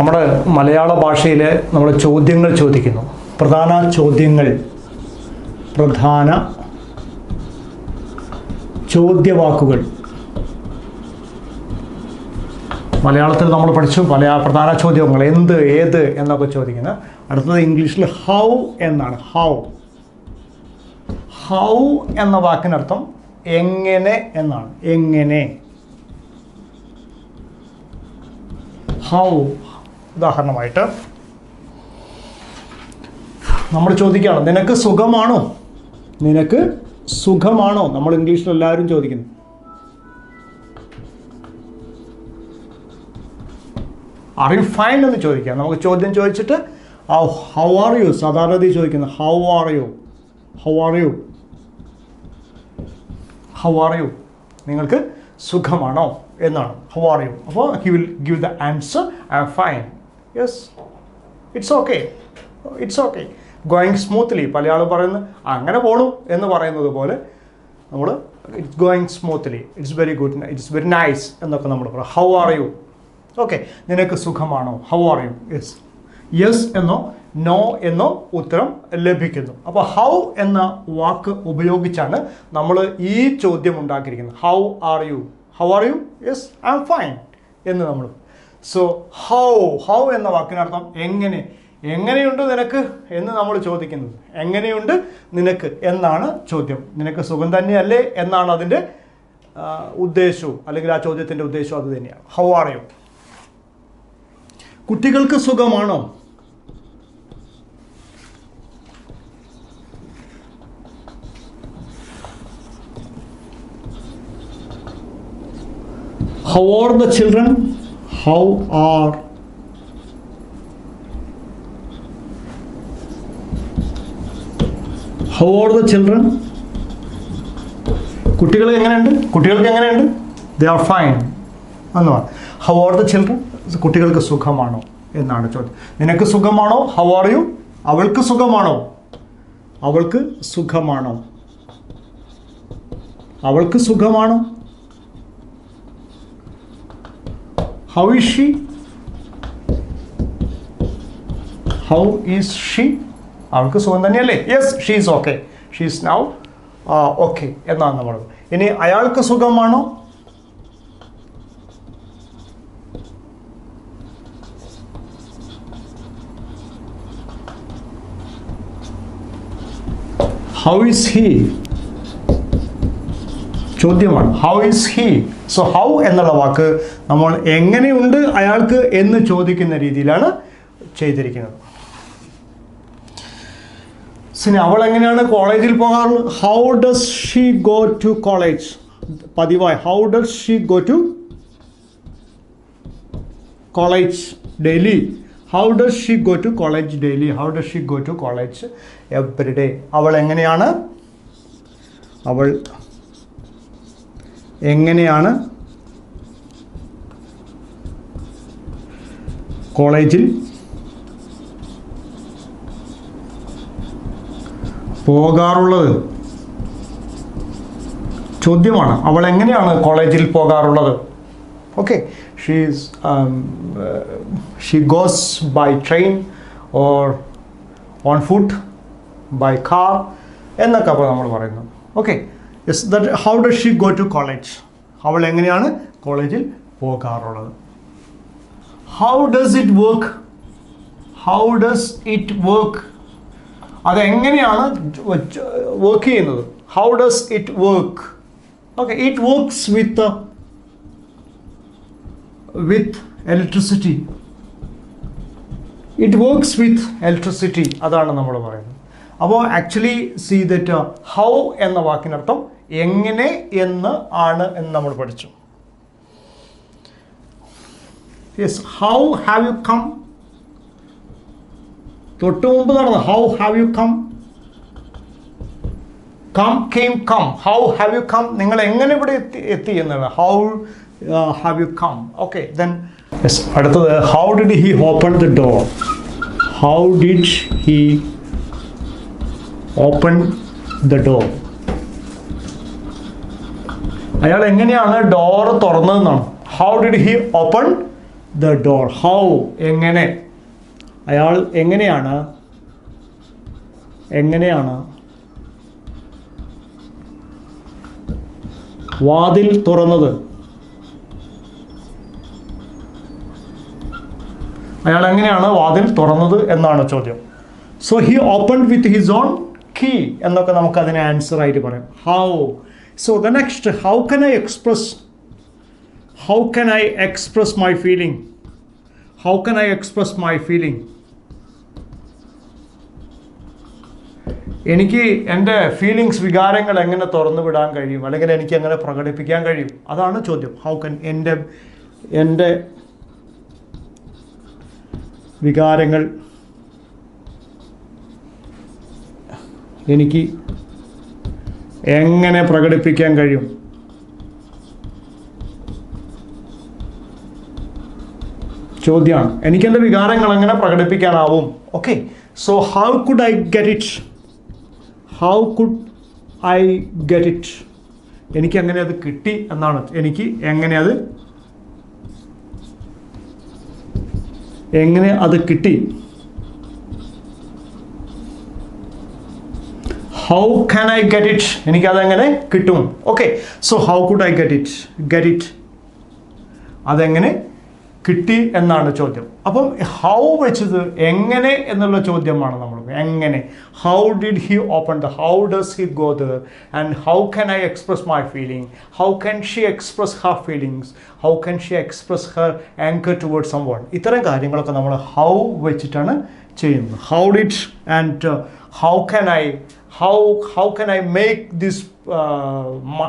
നമ്മുടെ മലയാള ഭാഷയിൽ നമ്മൾ ചോദ്യങ്ങൾ ചോദിക്കുന്നു. പ്രധാന ചോദ്യവാക്കുകൾ മലയാളത്തിൽ നമ്മൾ പഠിച്ചു. പ്രധാന ചോദ്യങ്ങൾ എന്ത്, ഏത് എന്നൊക്കെ ചോദിക്കുന്നത്. അടുത്തത് ഇംഗ്ലീഷിൽ ഹൗ എന്നാണ്. ഹൗ എന്ന വാക്കിനർത്ഥം എങ്ങനെ എന്നാണ്. എങ്ങനെ. ഹൗ. ഉദാഹരണമായിട്ട് നമ്മൾ ചോദിക്കുകയാണ്, നിനക്ക് സുഖമാണോ? നിനക്ക് സുഖമാണോ? നമ്മൾ ഇംഗ്ലീഷിൽ എല്ലാവരും ചോദിക്കുന്നു. ആർ യു ഫൈൻ എന്ന് ചോദിക്കാം. നമുക്ക് ചോദ്യം ചോദിച്ചിട്ട് ഹൗ ആർ യു സാധാരണ ചോദിക്കുന്നത്. ഹൗ ആർ യു നിങ്ങൾക്ക് സുഖമാണോ എന്നാണ്. How are you. അപ്പോൾ he will give the answer I am fine. Yes, it's okay. Going smoothly. പല ആളും പറയുന്നത് അങ്ങനെ പോണു എന്ന് പറയുന്നത് പോലെ നമ്മൾ it's going smoothly, it's very good, it's very nice എന്നൊക്കെ നമ്മൾ പറയാം. How are you. ഓക്കെ, നിനക്ക് സുഖമാണോ? How are you. യെസ് എന്നോ നോ എന്നോ ഉത്തരം ലഭിക്കുന്നു. അപ്പോൾ ഹൗ എന്ന വാക്ക് ഉപയോഗിച്ചാണ് നമ്മൾ ഈ ചോദ്യം ഉണ്ടാക്കിയിരിക്കുന്നത്. How are you. Yes, I am fine എന്ന് നമ്മൾ. സോ ഹൗ എന്ന വാക്കിനർത്ഥം എങ്ങനെയുണ്ട് നിനക്ക് എന്ന് നമ്മൾ ചോദിക്കുന്നത്. എങ്ങനെയുണ്ട് നിനക്ക് എന്നാണ് ചോദ്യം. നിനക്ക് സുഖം തന്നെയല്ലേ എന്നാണ് അതിൻ്റെ ഉദ്ദേശവും, അല്ലെങ്കിൽ ആ ചോദ്യത്തിൻ്റെ ഉദ്ദേശവും അത് തന്നെയാണ്. How are U. കുട്ടികൾക്ക് സുഖമാണോ? How are the children? How are the children? കുട്ടികൾക്ക് എങ്ങനെയുണ്ട്? They are fine. എന്ന് പറ. How are the children? കുട്ടികൾക്ക് സുഖമാണോ എന്നാണ് ചോദ്യം. നിനക്ക് സുഖമാണോ? How are you? അവൾക്ക് സുഖമാണോ? How is she? അവൾക്ക് സുഖം തന്നെയല്ലേ? Yes, she is okay. She is now okay എന്നാണ് നമ്മൾ. ഇനി അയാൾക്ക് സുഖമാണോ? How is he? ചോദ്യമാണ്. How is he? So how എന്നുള്ള വാക്ക് നമ്മൾ എങ്ങനെയുണ്ട് അയാൾക്ക് എന്ന് ചോദിക്കുന്ന രീതിയിലാണ് ചെയ്തിരിക്കുന്നത്. അവൾ എങ്ങനെയാണ് കോളേജിൽ പോകാറുള്ളത്? How does she go to college? പതിവായി how does she go to college daily? How does she go to college daily? How does she go to college every day? അവൾ എങ്ങനെയാണ് കോളേജിൽ പോകാറുള്ളത്? ചോദ്യമാണ്. അവൾ എങ്ങനെയാണ് കോളേജിൽ പോകാറുള്ളത്? Okay, she goes by train or on foot, by car എന്നൊക്കെ അപ്പോൾ നമ്മൾ പറയുന്നു. Okay, yes, that how does she go to college? അവൾ എങ്ങനെയാണ് കോളേജിൽ പോകാറുള്ളത്? How does it work? അതെങ്ങനെയാണ് വർക്ക് ചെയ്യുന്നത്? How does it work? Okay, it works with electricity. It works with electricity. അതാണ് നമ്മൾ പറയുന്നത്. അപ്പോൾ ആക്ച്വലി സീ ദറ്റ് ഹൗ എന്ന വാക്കിനർത്ഥം എങ്ങനെ എന്ന് ആണ് എന്ന് നമ്മൾ പഠിച്ചു. Yes, how have you come? തൊട്ട് മുമ്പ് നടന്നത് how have you come? Come. How have you come? നിങ്ങൾ എങ്ങനെ ഇവിടെ എത്തി എന്നാണ്. How have you come? Okay, then yes, അടുത്തത് how did he open the door? How did he open the door? അയാൾ എങ്ങനെയാണ് door തുറന്നതെന്നാണ്. How did he open the door. How? എങ്ങനെ? അയാൾ എങ്ങനെയാണ് വാതിൽ തുറന്നത്? അയാൾ എങ്ങനെയാണ് വാതിൽ തുറന്നത് എന്നാണ് ചോദ്യം. So he opened with his own key എന്നൊക്കെ നമുക്ക് അതിന് ആൻസർ ആയിട്ട് പറയാം. How. So the next, how can I express my feeling? How can I express my feeling? എനിക്ക് എൻ്റെ ഫീലിങ്സ്, വികാരങ്ങൾ എങ്ങനെ തുറന്നു വിടാൻ കഴിയും, അല്ലെങ്കിൽ എനിക്ക് എങ്ങനെ പ്രകടിപ്പിക്കാൻ കഴിയും? അതാണ് ചോദ്യം. ഹൗ കൻ എൻ്റെ വികാരങ്ങൾ എനിക്ക് എങ്ങനെ പ്രകടിപ്പിക്കാൻ കഴിയും? ചോദ്യമാണ്. എനിക്കെൻ്റെ വികാരങ്ങൾ എങ്ങനെ പ്രകടിപ്പിക്കാനാവും? Okay. So how could I get it? എനിക്ക് എങ്ങനെ അത് കിട്ടി എന്നാണ്. എനിക്ക് എങ്ങനെ അത് കിട്ടി? How can I get it? എനിക്കതെങ്ങനെ കിട്ടും? Okay. So how could I get it? അതെങ്ങനെ കിട്ടി എന്നാണ് ചോദ്യം. അപ്പം ഹൗ വെച്ചത് എങ്ങനെ എന്നുള്ള ചോദ്യമാണ് നമ്മൾ. എങ്ങനെ? How did he open the, how does he go there, and how can I express my feeling, how can she express her feelings, how can she express her anger towards someone. ഇത്തരം കാര്യങ്ങളൊക്കെ നമ്മൾ how വെച്ചിട്ടാണ് ചെയ്യുന്നത്. How did and how can I make this,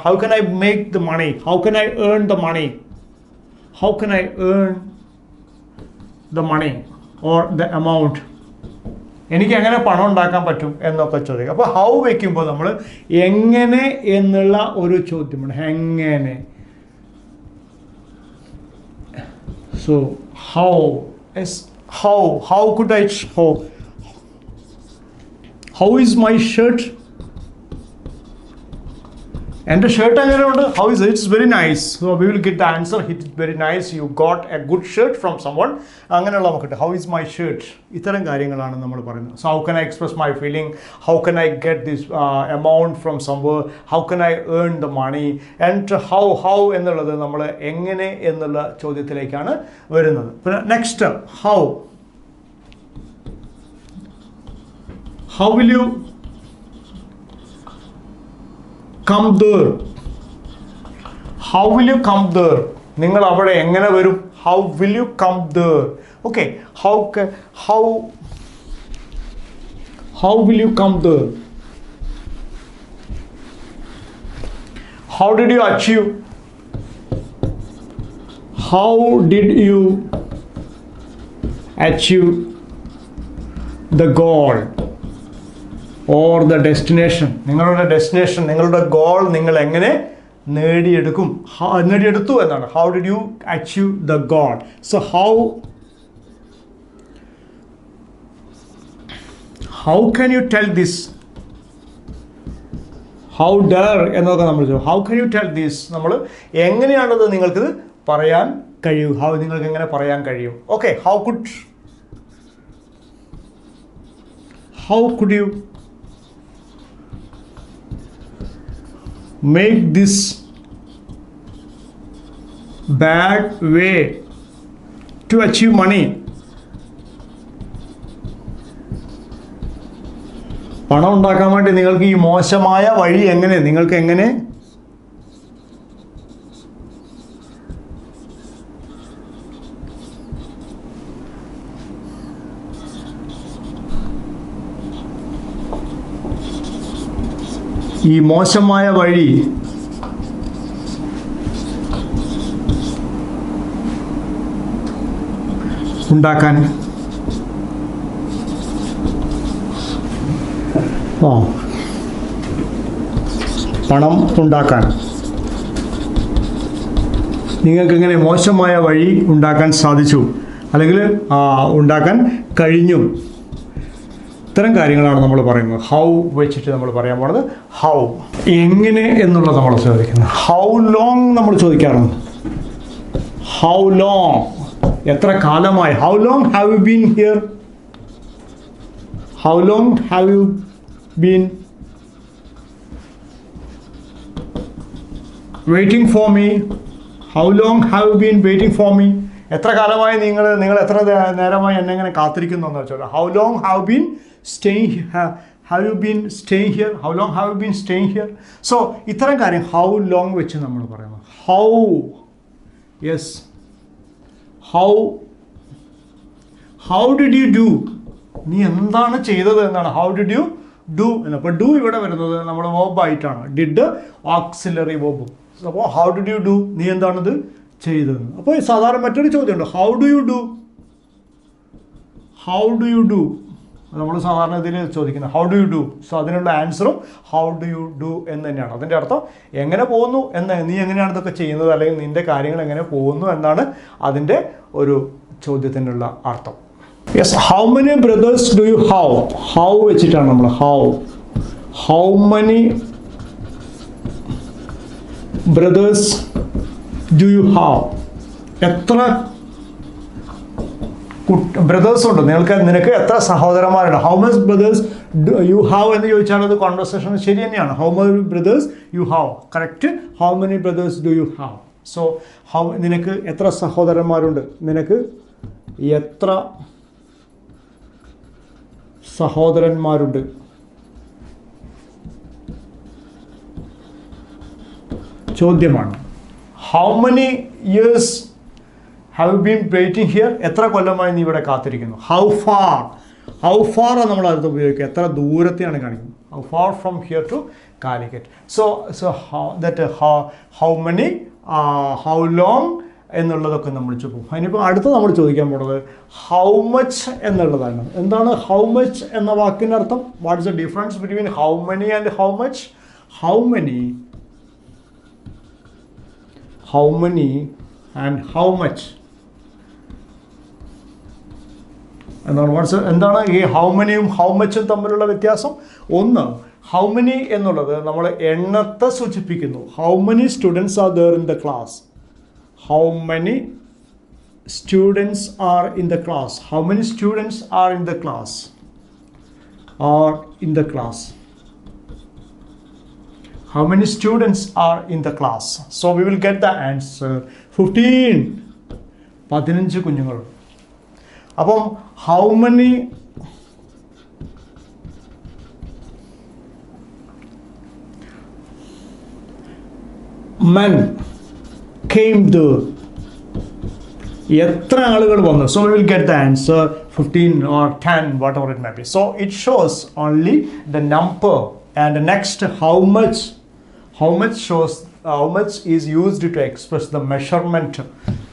how can I make the money, how can I earn the money, how can I earn the money or the amount, എനിക്ക് എങ്ങനെ പണം ഉണ്ടാക്കാൻ പറ്റും എന്നൊക്കെ ചോദിക്കും. അപ്പോൾ ഹൗ വയ്ക്കുമ്പോൾ നമ്മൾ എങ്ങനെ എന്നുള്ള ഒരു ചോദ്യമാണ്. എങ്ങനെ? So how could I, how is my shirt? എൻ്റെ ഷർട്ട് എങ്ങനെയുണ്ട്? How is it? It's very nice. So we will get the answer. It's very nice. You got a good shirt from someone. അങ്ങനെയുള്ള നമുക്ക് കിട്ടും. How is my shirt? ഇത്തരം കാര്യങ്ങളാണ് നമ്മൾ പറയുന്നത്. So how can I express my feeling, how can I get this amount from somewhere, how can I earn the money, and how എന്നുള്ളത് നമ്മൾ എങ്ങനെ എന്നുള്ള ചോദ്യത്തിലേക്കാണ് വരുന്നത്. പിന്നെ next, how will you come there? How will you come there? നിങ്ങൾ അവിടെ എങ്ങനെ വരും? How will you come there? Okay. How will you come there? How did you achieve? How did you achieve the goal or the destination? നിങ്ങളുടെ destination, നിങ്ങളുടെ goal നിങ്ങൾ എങ്ങനെ നേടിയെടുത്തു എന്നാണ്. How did you achieve the goal? So how can you tell this? How dare എന്നൊക്കെ നമ്മൾ ചോദിക്കും. How can you tell this? നമ്മൾ എങ്ങനെയാണത് നിങ്ങൾക്കിത് പറയാൻ കഴിയും? നിങ്ങൾക്ക് എങ്ങനെ പറയാൻ കഴിയും? Okay. How could you make this bad way to achieve money? പണം ഉണ്ടാക്കാൻ വേണ്ടി നിങ്ങൾക്ക് ഈ മോശമായ വഴി നിങ്ങൾക്ക് എങ്ങനെ ഈ മോശമായ വഴി ഉണ്ടാക്കാൻ പണം ഉണ്ടാക്കാൻ നിങ്ങൾക്കെങ്ങനെ മോശമായ വഴി ഉണ്ടാക്കാൻ സാധിച്ചു, അല്ലെങ്കിൽ ഉണ്ടാക്കാൻ കഴിഞ്ഞു? ഇത്തരം കാര്യങ്ങളാണ് നമ്മൾ പറയുന്നത്. ഹൗ വെച്ചിട്ട് നമ്മൾ പറയാൻ പോകുന്നത് ഹൗ. എങ്ങനെ എന്നുള്ളത് നമ്മൾ ചോദിക്കുന്നത്. ഹൗ ലോങ് നമ്മൾ ചോദിക്കാറുണ്ട്. ഹൗ ലോങ് എത്ര കാലമായി? How long have you been here? How long have you been waiting for me? How long have you been waiting for me? എത്ര കാലമായി നിങ്ങൾ എത്ര നേരമായി എന്നെ ഇങ്ങനെ കാത്തിരിക്കുന്നു എന്ന് വെച്ചാൽ how long have you been staying here? How long have you been staying here? So ഇത്തരം കാര്യം how long വെച്ച് നമ്മൾ പറയുന്നു. How, yes, how did you do? നീ എന്താണ് ചെയ്തത് എന്നാണ് how did you do എന്ന്. അപ്പോൾ do ഇവിടെ വരുന്നത് നമ്മൾ verb ആയിട്ടാണ്. did auxiliary verb. അപ്പോൾ how did you do? നീ എന്താണിത് ചെയ്തത്. അപ്പോൾ സാധാരണ മറ്റൊരു ചോദ്യമുണ്ട് how do you do? How do you do? നമ്മൾ സാധാരണ ഇതിൽ ചോദിക്കുന്നത് how do you do? So അതിനുള്ള ആൻസറും how do you do എന്ന് തന്നെയാണ്. അതിൻ്റെ അർത്ഥം എങ്ങനെ പോകുന്നു എന്ന്, നീ എങ്ങനെയാണ് ഇതൊക്കെ ചെയ്യുന്നത്, അല്ലെങ്കിൽ നിൻ്റെ കാര്യങ്ങൾ എങ്ങനെ പോകുന്നു എന്നാണ് അതിൻ്റെ ഒരു ചോദ്യത്തിനുള്ള അർത്ഥം. Yes, how many brothers do you have? how വെച്ചിട്ടാണ് നമ്മൾ how many brothers do you have? എത്ര ബ്രദേഴ്സ് ഉണ്ട് നിനക്ക് എത്ര സഹോദരന്മാരുണ്ട്? How much brothers you have എന്ന് ചോദിച്ചാൽ അത് കോൺവെർസേഷൻ ശരി തന്നെയാണ്. How much brothers you have, correct. How many brothers do you have? So നിനക്ക് എത്ര സഹോദരന്മാരുണ്ട്? നിനക്ക് എത്ര സഹോദരന്മാരുണ്ട്? ചോദ്യമാണ്. How many years have you been waiting here? എത്ര കൊല്ലമായി നീ ഇവിടെ കാത്തിരിക്കുന്നു? how far നമ്മൾ അടുത്ത് ഉപയോഗിക്കുക, എത്ര ദൂരത്തെയാണ് കാണിക്കുന്നത്. how far from here to Calicut. so how many, how long എന്നുള്ളതൊക്കെ നമ്മൾ ചോദിക്കും. അതിനിപ്പോൾ അടുത്ത് നമ്മൾ ചോദിക്കാൻ പോകുന്നത് how much എന്നുള്ളതാണ്. എന്താണ് how much എന്ന വാക്കിൻ്റെ അർത്ഥം? what is the difference between how many and how much? how many and how much എന്താണ് ഈ ഹൗ മെനിയും ഹൗ മച്ചും തമ്മിലുള്ള വ്യത്യാസം? ഒന്ന്, ഹൗ മെനി എന്നുള്ളത് നമ്മൾ എണ്ണത്തെ സൂചിപ്പിക്കുന്നു. How many students are there in the class? How many students are in the class? How many students are in the class? How many students are in the class? So we will get the answer 15. 15 കുഞ്ഞുങ്ങൾ. അപ്പം how many men came there? എത്ര ആളുകൾ വന്നു? So we will get the answer 15 or 10, whatever it may be. So it shows only the number, and the next how much shows how much is used to express the measurement.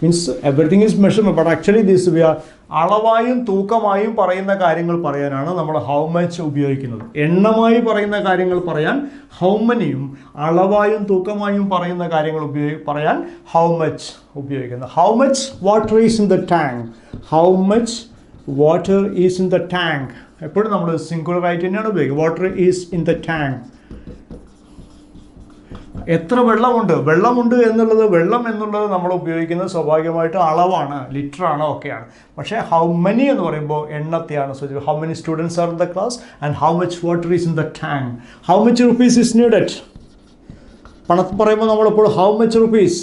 Means everything is measurement, but actually this we are അളവായും തൂക്കമായും പറയുന്ന കാര്യങ്ങൾ പറയാനാണ് നമ്മൾ how much ഉപയോഗിക്കുന്നത്. എണ്ണമായി പറയുന്ന കാര്യങ്ങൾ പറയാൻ how manyയും, അളവായും തൂക്കമായും പറയുന്ന കാര്യങ്ങൾ പറയാൻ how much ഉപയോഗിക്കുന്നത്. how much water is in the tank? how much water is in the tank? എപ്പോഴും നമ്മൾ സിംഗുലർ ആയിട്ട് തന്നെയാണ് ഉപയോഗിക്കുക. water is in the tank. എത്ര വെള്ളമുണ്ട് എന്നുള്ളത്, വെള്ളം എന്നുള്ളത് നമ്മൾ ഉപയോഗിക്കുന്നത് സ്വാഭാവികമായിട്ട് അളവാണ്, ലിറ്ററാണ്, ഒക്കെയാണ്. പക്ഷേ ഹൗ മെനി എന്ന് പറയുമ്പോൾ എണ്ണത്തെയാണ് സൂചിപ്പിക്കുന്നത്. How many students are in the class and how much water is in the tank. How much rupees is needed? പണത്ത് പറയുമ്പോൾ നമ്മളെപ്പോൾ ഹൗ മച്ച് റുപ്പീസ്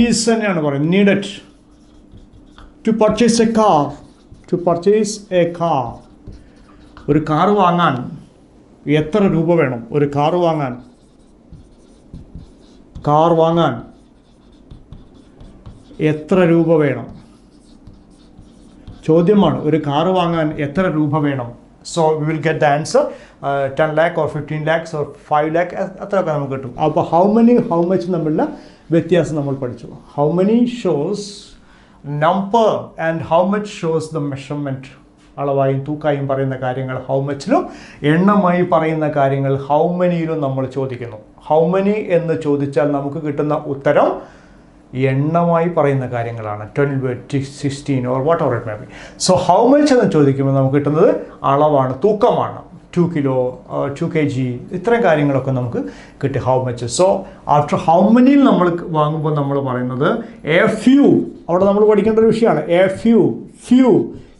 ഈസ് തന്നെയാണ് പറയുന്നത്. Needed to purchase a car. ഒരു കാർ വാങ്ങാൻ എത്ര രൂപ വേണം? ഒരു കാർ വാങ്ങാൻ എത്ര രൂപ വേണം? ചോദ്യമാണ്. ഒരു കാർ വാങ്ങാൻ എത്ര രൂപ വേണം? So we will get the answer 10 lakh or 15 lakhs or 5 lakh, അത്രയൊക്കെ നമുക്ക് കിട്ടും. അപ്പോൾ ഹൗ മെനി ഹൗ മച്ച് തമ്മിലുള്ള വ്യത്യാസം നമ്മൾ പഠിച്ചു. How many shows number and how much shows the measurement. അളവായും തൂക്കായും പറയുന്ന കാര്യങ്ങൾ ഹൗ മച്ചിലും, എണ്ണമായി പറയുന്ന കാര്യങ്ങൾ ഹൗ മെനിയിലും നമ്മൾ ചോദിക്കുന്നു. ഹൗ മെനി എന്ന് ചോദിച്ചാൽ നമുക്ക് കിട്ടുന്ന ഉത്തരം എണ്ണമായി പറയുന്ന കാര്യങ്ങളാണ്. 12, 16 or whatever it may be. So how much എന്ന് ചോദിക്കുമ്പോൾ നമുക്ക് കിട്ടുന്നത് അളവാണ്, തൂക്കമാണ്. 2 kilo, 2 kg, ഇത്രയും കാര്യങ്ങളൊക്കെ നമുക്ക് കിട്ടി how much. So after how മെനിയിൽ നമ്മൾ വാങ്ങുമ്പോൾ നമ്മൾ പറയുന്നത് എ ഫ്യൂ അവിടെ നമ്മൾ പഠിക്കേണ്ട ഒരു വിഷയമാണ്. എ ഫ്യൂ, ഫ്യൂ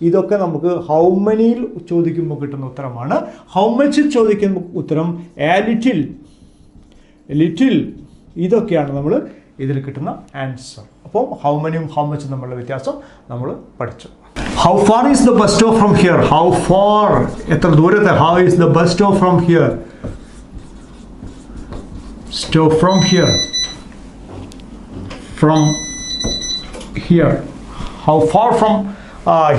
ഇതൊക്കെ നമുക്ക് ഹൗ മെനിയിൽ ചോദിക്കുമ്പോൾ കിട്ടുന്ന ഉത്തരമാണ്. ഹൗ മച്ചിൽ ചോദിക്കുമ്പോൾ ഉത്തരം എ ലിറ്റിൽ, ലിറ്റിൽ ഇതൊക്കെയാണ് നമ്മൾ ഇതിൽ കിട്ടുന്ന ആൻസർ. അപ്പോൾ ഹൗ മെനിയും ഹൗ മച്ചും തമ്മിലുള്ള വ്യത്യാസം നമ്മൾ പഠിച്ചു. How far is the bus stop from here? How far എത്ര ദൂരത്തെ? How is the bus stop from here? Stop from here, from here. How far from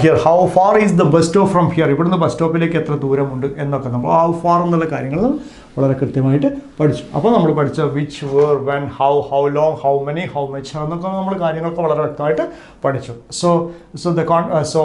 here, how far is the bus stop from here? ഇവിടുന്ന് bus സ്റ്റോപ്പിലേക്ക് എത്ര ദൂരമുണ്ട് എന്നൊക്കെ നമ്മൾ how far എന്നുള്ള കാര്യങ്ങൾ വളരെ കൃത്യമായിട്ട് പഠിച്ചു. അപ്പോൾ നമ്മൾ പഠിച്ച which, where, when, how, how long, how many, how much എന്നൊക്കെ നമ്മൾ കാര്യങ്ങളൊക്കെ വളരെ വ്യക്തമായിട്ട് പഠിച്ചു. സോ